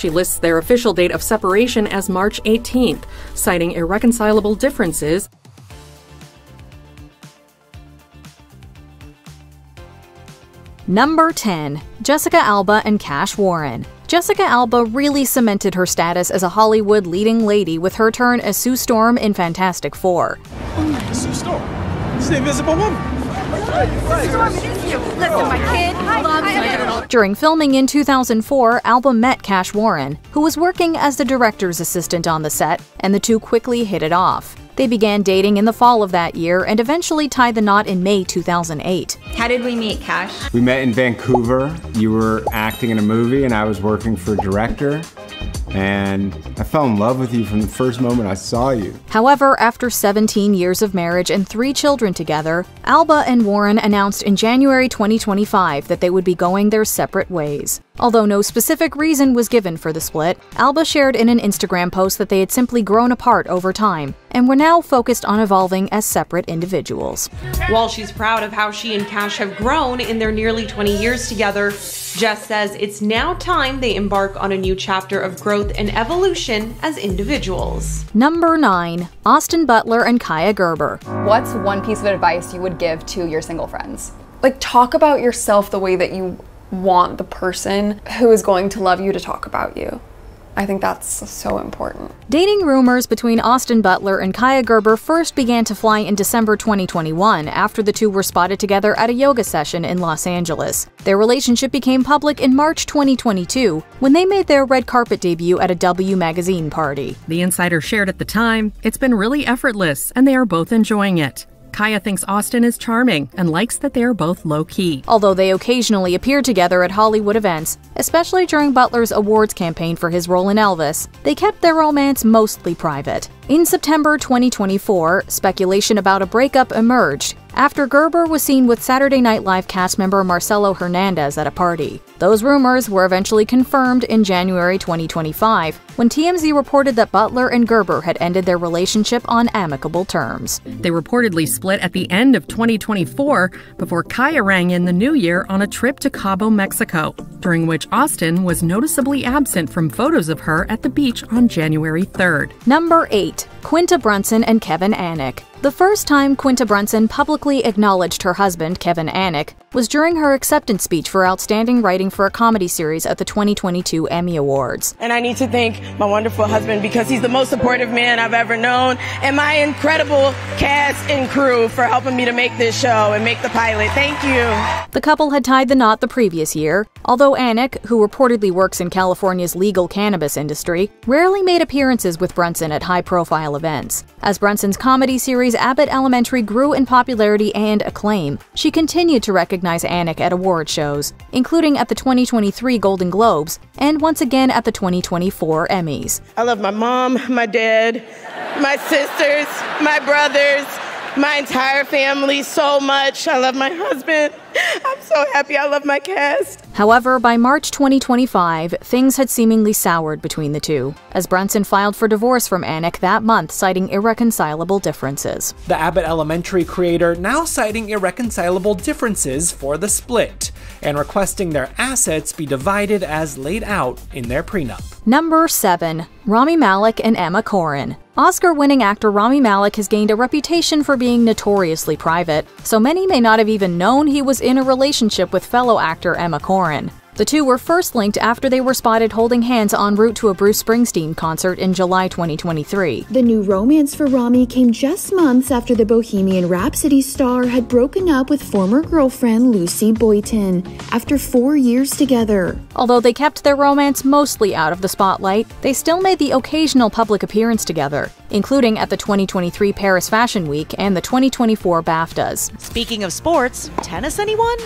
She lists their official date of separation as March 18th, citing irreconcilable differences. Number 10. Jessica Alba and Cash Warren. Jessica Alba really cemented her status as a Hollywood leading lady with her turn as Sue Storm in Fantastic Four. Sue Storm? It's the Invisible Woman. During filming in 2004, Alba met Cash Warren, who was working as the director's assistant on the set, and the two quickly hit it off. They began dating in the fall of that year and eventually tied the knot in May 2008. How did we meet, Cash? We met in Vancouver. You were acting in a movie and I was working for a director. And I fell in love with you from the first moment I saw you. However, after 17 years of marriage and 3 children together, Alba and Warren announced in January 2025 that they would be going their separate ways. Although no specific reason was given for the split, Alba shared in an Instagram post that they had simply grown apart over time and were now focused on evolving as separate individuals. While she's proud of how she and Cash have grown in their nearly 20 years together, Jess says it's now time they embark on a new chapter of growth and evolution as individuals. Number 9. Austin Butler and Kaia Gerber. What's one piece of advice you would give to your single friends? Like, talk about yourself the way that you want the person who is going to love you to talk about you. I think that's so important. Dating rumors between Austin Butler and Kaia Gerber first began to fly in December 2021 after the two were spotted together at a yoga session in Los Angeles. Their relationship became public in March 2022 when they made their red carpet debut at a W magazine party. The insider shared at the time, "It's been really effortless, and they are both enjoying it. Kaia thinks Austin is charming and likes that they are both low-key." Although they occasionally appear together at Hollywood events, especially during Butler's awards campaign for his role in Elvis, they kept their romance mostly private. In September 2024, speculation about a breakup emerged after Gerber was seen with Saturday Night Live cast member Marcelo Hernandez at a party. Those rumors were eventually confirmed in January 2025, when TMZ reported that Butler and Gerber had ended their relationship on amicable terms. They reportedly split at the end of 2024 before Kaia rang in the new year on a trip to Cabo, Mexico, during which Austin was noticeably absent from photos of her at the beach on January 3rd. Number 8. Quinta Brunson and Kevin Anick. The first time Quinta Brunson publicly acknowledged her husband, Kevin Anick, was during her acceptance speech for outstanding writing for a comedy series at the 2022 Emmy Awards. And I need to thank my wonderful husband because he's the most supportive man I've ever known, and my incredible cast and crew for helping me to make this show and make the pilot. Thank you. The couple had tied the knot the previous year, although Anick, who reportedly works in California's legal cannabis industry, rarely made appearances with Brunson at high-profile events. As Brunson's comedy series Abbott Elementary grew in popularity and acclaim, she continued to recognize Anick at award shows, including at the 2023 Golden Globes and once again at the 2024 Emmys. I love my mom, my dad, my sisters, my brothers, my entire family so much. I love my husband. I'm so happy. I love my cast. However, by March 2025, things had seemingly soured between the two, as Brunson filed for divorce from Anick that month, citing irreconcilable differences. The Abbott Elementary creator now citing irreconcilable differences for the split, and requesting their assets be divided as laid out in their prenup. Number 7. Rami Malek and Emma Corrin. Oscar-winning actor Rami Malek has gained a reputation for being notoriously private, so many may not have even known he was in a relationship with fellow actor Emma Corrin. The two were first linked after they were spotted holding hands en route to a Bruce Springsteen concert in July 2023. The new romance for Rami came just months after the Bohemian Rhapsody star had broken up with former girlfriend Lucy Boyton after 4 years together. Although they kept their romance mostly out of the spotlight, they still made the occasional public appearance together, including at the 2023 Paris Fashion Week and the 2024 BAFTAs. Speaking of sports, tennis anyone?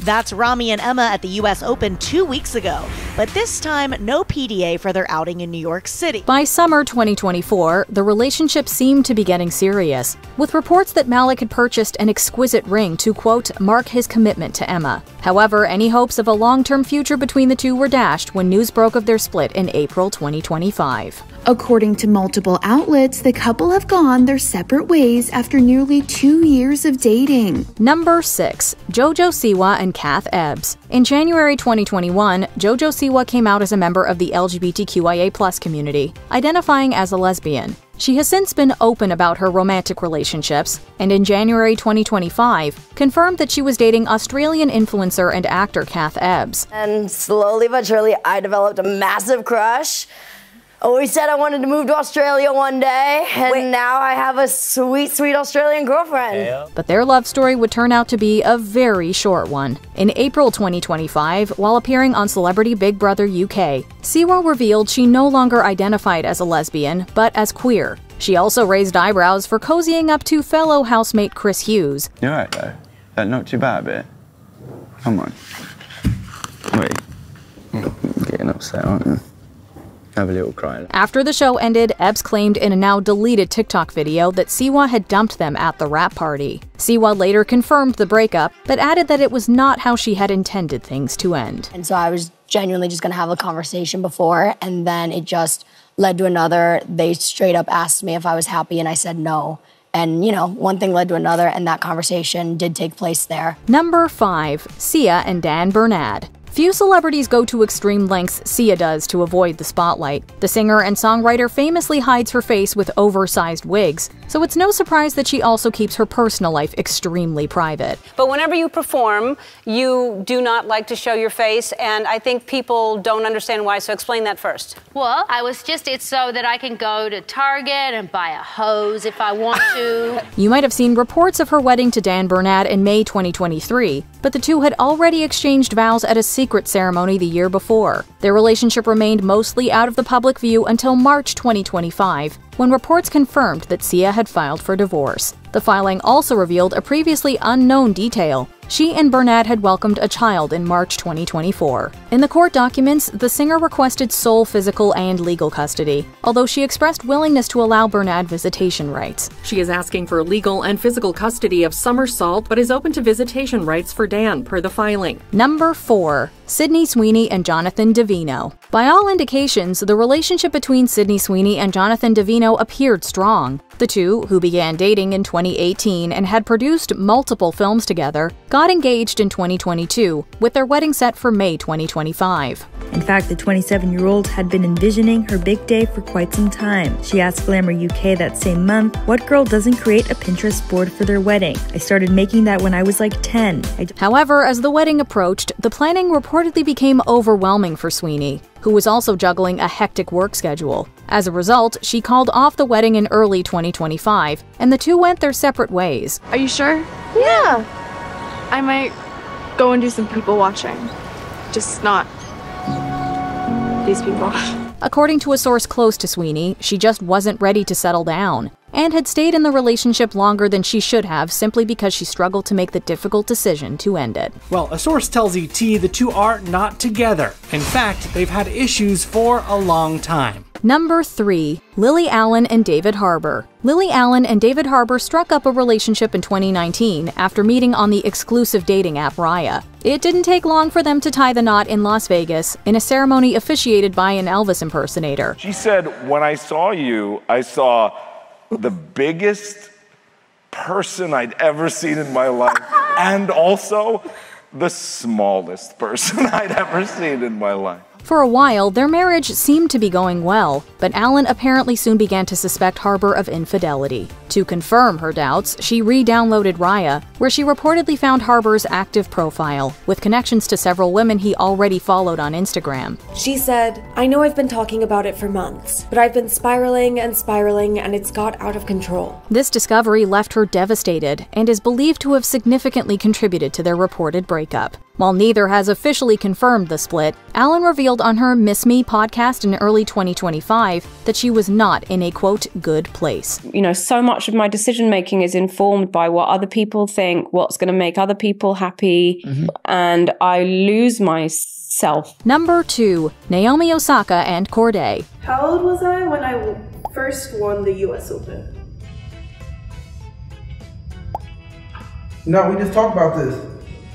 That's Rami and Emma at the US Open 2 weeks ago, but this time no PDA for their outing in New York City. By summer 2024, the relationship seemed to be getting serious, with reports that Malek had purchased an exquisite ring to, quote, mark his commitment to Emma. However, any hopes of a long-term future between the two were dashed when news broke of their split in April 2025. According to multiple outlets, the couple have gone their separate ways after nearly 2 years of dating. Number 6. JoJo Siwa and Kath Ebbs. In January 2021, JoJo Siwa came out as a member of the LGBTQIA+ community, identifying as a lesbian. She has since been open about her romantic relationships, and in January 2025, confirmed that she was dating Australian influencer and actor Kath Ebbs. And slowly but surely, I developed a massive crush. Always said I wanted to move to Australia one day, and now I have a sweet, sweet Australian girlfriend. Yeah. But their love story would turn out to be a very short one. In April 2025, while appearing on Celebrity Big Brother UK, Siwa revealed she no longer identified as a lesbian, but as queer. She also raised eyebrows for cozying up to fellow housemate Chris Hughes. You're right though. That not too bad a bit. Come on. Wait. You're getting upset, aren't you? Have a little cry. After the show ended, Ebbs claimed in a now deleted TikTok video that Siwa had dumped them at the rap party. Siwa later confirmed the breakup, but added that it was not how she had intended things to end. And so I was genuinely just gonna have a conversation before, and then it just led to another. They straight up asked me if I was happy, and I said no. And, you know, one thing led to another, and that conversation did take place there. Number 5. Sia and Dan Bernard. Few celebrities go to extreme lengths Sia does to avoid the spotlight. The singer and songwriter famously hides her face with oversized wigs, so it's no surprise that she also keeps her personal life extremely private. But whenever you perform, you do not like to show your face, and I think people don't understand why, so explain that first. Well, it's so that I can go to Target and buy a hose if I want to. You might have seen reports of her wedding to Dan Bernard in May 2023, but the two had already exchanged vows at a secret ceremony the year before. Their relationship remained mostly out of the public view until March 2025, when reports confirmed that Sia had filed for divorce. The filing also revealed a previously unknown detail. She and Bernard had welcomed a child in March 2024. In the court documents, the singer requested sole physical and legal custody, although she expressed willingness to allow Bernard visitation rights. She is asking for legal and physical custody of Somersault, but is open to visitation rights for Dan, per the filing. Number 4. Sydney Sweeney and Jonathan Davino. By all indications, the relationship between Sydney Sweeney and Jonathan Davino appeared strong. The two, who began dating in 2018 and had produced multiple films together, got engaged in 2022, with their wedding set for May 2025. In fact, the 27-year-old had been envisioning her big day for quite some time. She asked Glamour UK that same month, "What girl doesn't create a Pinterest board for their wedding? I started making that when I was like 10. However, as the wedding approached, the planning reportedly became overwhelming for Sweeney, who was also juggling a hectic work schedule. As a result, she called off the wedding in early 2025, and the two went their separate ways. Are you sure? Yeah. I might go and do some people watching. Just not these people. According to a source close to Sweeney, she just wasn't ready to settle down, and had stayed in the relationship longer than she should have simply because she struggled to make the difficult decision to end it. Well, a source tells ET the two are not together. In fact, they've had issues for a long time. Number 3. Lily Allen and David Harbour. Lily Allen and David Harbour struck up a relationship in 2019 after meeting on the exclusive dating app Raya. It didn't take long for them to tie the knot in Las Vegas in a ceremony officiated by an Elvis impersonator. She said, "When I saw you, I saw the biggest person I'd ever seen in my life, and also the smallest person I'd ever seen in my life." For a while, their marriage seemed to be going well, but Allen apparently soon began to suspect Harbour of infidelity. To confirm her doubts, she re-downloaded Raya, where she reportedly found Harbour's active profile, with connections to several women he already followed on Instagram. She said, "I know I've been talking about it for months, but I've been spiraling and it's got out of control." This discovery left her devastated, and is believed to have significantly contributed to their reported breakup. While neither has officially confirmed the split, Allen revealed on her Miss Me podcast in early 2025 that she was not in a, quote, good place. You know, so much of my decision making is informed by what other people think, what's going to make other people happy, and I lose myself. Number 2. Naomi Osaka and Corday. How old was I when I first won the US Open? No, we just talked about this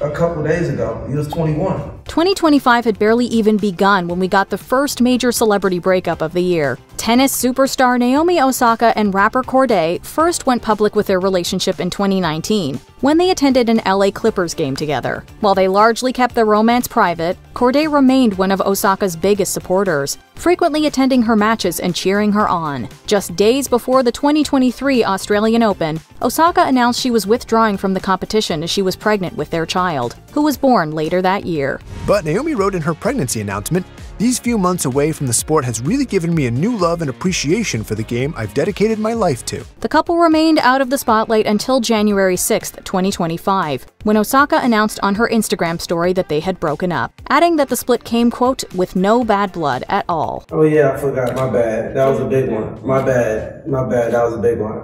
a couple days ago. He was 21. 2025 had barely even begun when we got the first major celebrity breakup of the year. Tennis superstar Naomi Osaka and rapper Cordae first went public with their relationship in 2019, when they attended an LA Clippers game together. While they largely kept their romance private, Cordae remained one of Osaka's biggest supporters, frequently attending her matches and cheering her on. Just days before the 2023 Australian Open, Osaka announced she was withdrawing from the competition as she was pregnant with their child, who was born later that year. But Naomi wrote in her pregnancy announcement, "These few months away from the sport has really given me a new love and appreciation for the game I've dedicated my life to." The couple remained out of the spotlight until January 6, 2025, when Osaka announced on her Instagram story that they had broken up, adding that the split came, quote, "with no bad blood at all." Oh yeah, I forgot. My bad. That was a big one. My bad. That was a big one.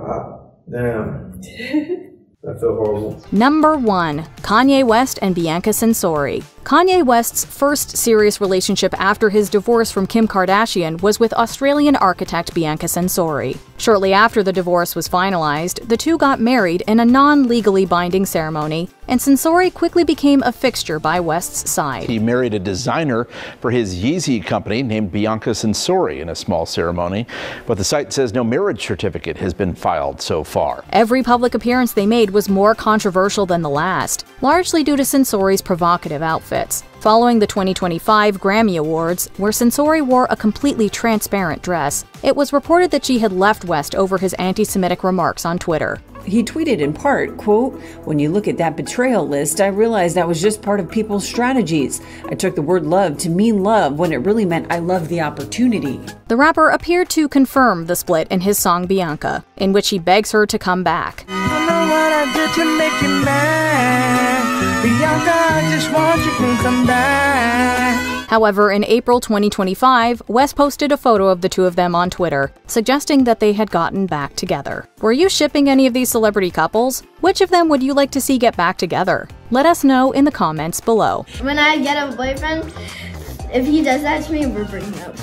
Damn. I feel horrible. Number 1. Kanye West and Bianca Censori. Kanye West's first serious relationship after his divorce from Kim Kardashian was with Australian architect Bianca Censori. Shortly after the divorce was finalized, the two got married in a non-legally binding ceremony, and Censori quickly became a fixture by West's side. He married a designer for his Yeezy company named Bianca Censori in a small ceremony, but the site says no marriage certificate has been filed so far. Every public appearance they made was more controversial than the last, largely due to Censori's provocative outfits. Following the 2025 Grammy Awards, where Censori wore a completely transparent dress, it was reported that she had left West over his anti-Semitic remarks on Twitter. He tweeted in part, quote, "When you look at that betrayal list, I realized that was just part of people's strategies. I took the word love to mean love when it really meant I loved the opportunity." The rapper appeared to confirm the split in his song Bianca, in which he begs her to come back. I know what I did to make you mad. Bianca, I just want you to come back. However, in April 2025, West posted a photo of the two of them on Twitter, suggesting that they had gotten back together. Were you shipping any of these celebrity couples? Which of them would you like to see get back together? Let us know in the comments below. When I get a boyfriend, if he does that to me, we're breaking up.